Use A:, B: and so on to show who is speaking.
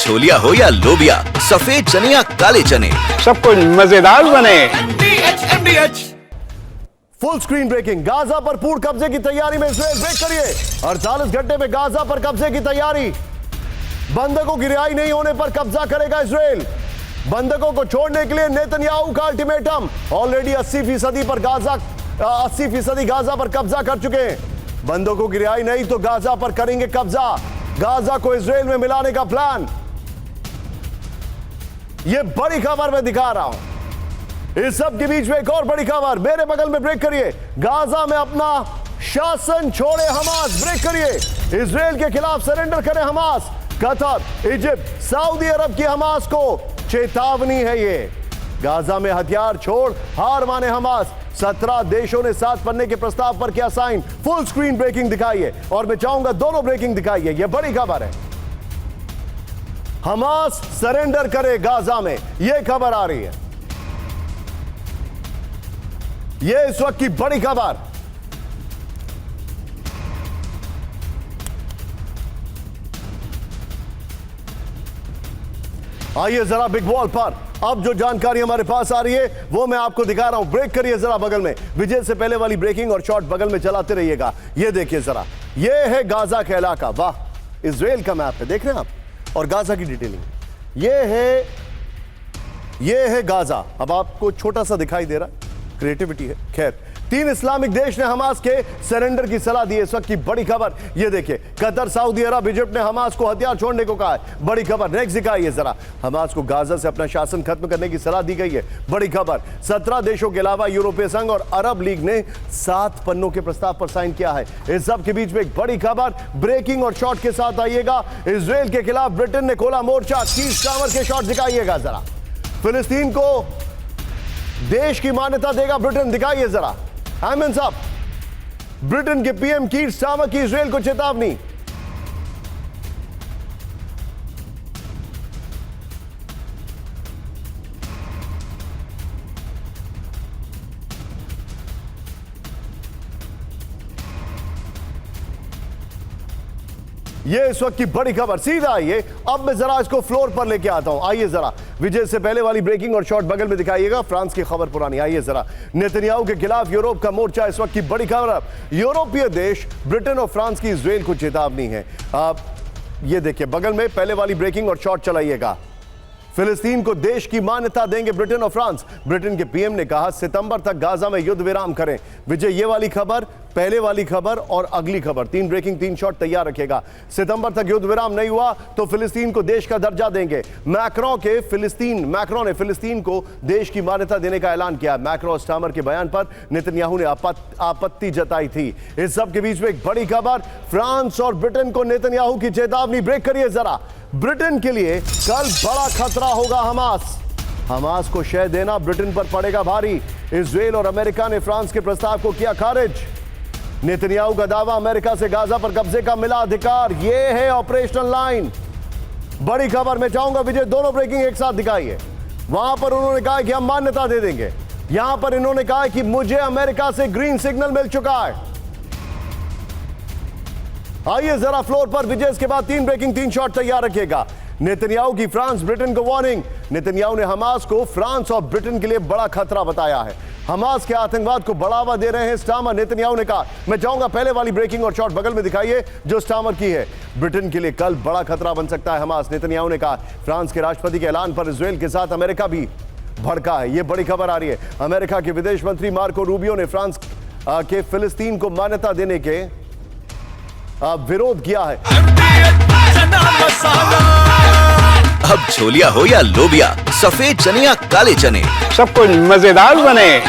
A: छोलिया हो या लोबिया, सफेद चने या काले चने,
B: सब कुछ मजेदार बने।
C: फुल स्क्रीन ब्रेकिंग, गाजा पर पूर्ण कब्जे की तैयारी में इजराइल। ब्रेक करिए। 48 घंटे में गाजा पर कब्जे की तैयारी। बंधकों की रिहाई नहीं होने पर कब्जा करेगा इजराइल। बंधकों को छोड़ने के लिए नेतन्याहू का अल्टीमेटम। ऑलरेडी 80% पर गाजा 80% गाजा पर कब्जा कर चुके हैं। बंधकों की रिहाई नहीं तो गाजा पर करेंगे कब्जा। गाजा को इजराइल में मिलाने का प्लान। यह बड़ी खबर मैं दिखा रहा हूं। इस सब के बीच में एक और बड़ी खबर मेरे बगल में। ब्रेक करिए। गाजा में अपना शासन छोड़े हमास। ब्रेक करिए। इजराइल के खिलाफ सरेंडर करे हमास। कतर, इजिप्ट, सऊदी अरब की हमास को चेतावनी है ये। गाजा में हथियार छोड़ हार माने हमास। 17 देशों ने 7 पन्ने के प्रस्ताव पर किया साइन। फुल स्क्रीन ब्रेकिंग दिखाइए और मैं चाहूंगा दोनों ब्रेकिंग दिखाइए। यह बड़ी खबर है। हमास सरेंडर करे गाजा में, यह खबर आ रही है। यह इस वक्त की बड़ी खबर। आइए जरा बिग वॉल पर अब जो जानकारी हमारे पास आ रही है वो मैं आपको दिखा रहा हूं। ब्रेक करिए जरा बगल में। विजय से पहले वाली ब्रेकिंग और शॉट बगल में चलाते रहिएगा। ये देखिए जरा, ये है गाजा का इलाका। वाह, इजराइल का मैप है, देख रहे हैं आप, और गाजा की डिटेलिंग। ये है गाजा। अब आपको छोटा सा दिखाई दे रहा, क्रिएटिविटी है। खैर, 3 इस्लामिक देश ने हमास के सरेंडर की सलाह दी है। इस वक्त की बड़ी खबर ये देखिए, कतर, सऊदी अरब, इजिप्ट ने हमास को हथियार छोड़ने को कहा है। बड़ी खबर नेक्स्ट दिखाइए जरा। हमास को गाजा से अपना शासन खत्म करने की सलाह दी गई है। बड़ी खबर। 17 देशों के अलावा यूरोपीय संघ और अरब लीग ने 7 पन्नों के प्रस्ताव पर साइन किया है। इस सब के बीच में एक बड़ी खबर ब्रेकिंग और शॉट के साथ आइएगा। इजराइल के खिलाफ ब्रिटेन ने खोला मोर्चा। कीर स्टार्मर के शॉट दिखाइएगा जरा। फिलिस्तीन को देश की मान्यता देगा ब्रिटेन, दिखाइए जरा। हैमंड्स अप। ब्रिटेन के पीएम कीर स्टार्मर की इजराइल को चेतावनी। ये इस वक्त की बड़ी खबर। सीधा आइए, अब मैं जरा इसको फ्लोर पर लेके आता हूं। आइए जरा, विजय से पहले वाली ब्रेकिंग और शॉट बगल में दिखाइएगा। फ्रांस की खबर पुरानी। आइए जरा, नेतन्याहू के खिलाफ यूरोप का मोर्चा। इस वक्त की बड़ी खबर। यूरोपीय देश ब्रिटेन और फ्रांस की इजराइल को चेतावनी है। ये देखिए बगल में पहले वाली ब्रेकिंग और शॉट चलाइएगा। फिलिस्तीन को देश की मान्यता देंगे ब्रिटेन और फ्रांस। ब्रिटेन के पीएम ने कहा सितंबर तक गाजा में युद्ध विराम करें। विजय, ये वाली खबर, पहले वाली खबर और अगली खबर, 3 ब्रेकिंग 3 शॉट तैयार रखेगा। सितंबर तक युद्ध विराम नहीं हुआ तो फिलिस्तीन को देश का दर्जा देंगे। मैक्रों ने फिलिस्तीन को देश की मान्यता देने का ऐलान किया। मैक्रो स्टार्मर के बयान पर नेतन्याहू ने आपत्ति जताई थी। इस सब के बीच में एक बड़ी खबर, फ्रांस और ब्रिटेन को नेतन्याहू की चेतावनी। ब्रेक करिए जरा। ब्रिटेन के लिए कल बड़ा खतरा होगा हमास। हमास को शय देना ब्रिटेन पर पड़ेगा भारी। इजराइल और अमेरिका ने फ्रांस के प्रस्ताव को किया खारिज। नेतन्याहू का दावा, अमेरिका से गाजा पर कब्जे का मिला अधिकार। यह है ऑपरेशनल लाइन। बड़ी खबर। मैं चाहूंगा विजय दोनों ब्रेकिंग एक साथ दिखाइए। वहां पर उन्होंने कहा कि हम मान्यता दे देंगे। यहां पर इन्होंने कहा कि मुझे अमेरिका से ग्रीन सिग्नल मिल चुका है। आइए जरा फ्लोर पर। विजय, इसके बाद 3 ब्रेकिंग 3 शॉट तैयार रखिएगा। नेतन्याहू की फ्रांस ब्रिटेन को वार्निंग। नेतन्याहू ने हमास को फ्रांस और ब्रिटेन के लिए बड़ा खतरा बताया है। हमास के आतंकवाद को बढ़ावा दे रहे हैं स्टार्मर, नेतन्याहू ने कहा। मैं चाहूंगा पहले वाली ब्रेकिंग और शॉट बगल में दिखाइए जो स्टार्मर की है। ब्रिटेन के लिए कल बड़ा खतरा बन सकता है हमास, नेतन्याहू ने कहा। फ्रांस के राष्ट्रपति के ऐलान पर इजराइल के साथ अमेरिका भी भड़का है। यह बड़ी खबर आ रही है। अमेरिका के विदेश मंत्री मार्को रूबियो ने फ्रांस के फिलिस्तीन को मान्यता देने के विरोध किया है।
A: अब छोलिया हो या लोबिया, सफेद चने या काले चने,
B: सब कुछ मजेदार बने।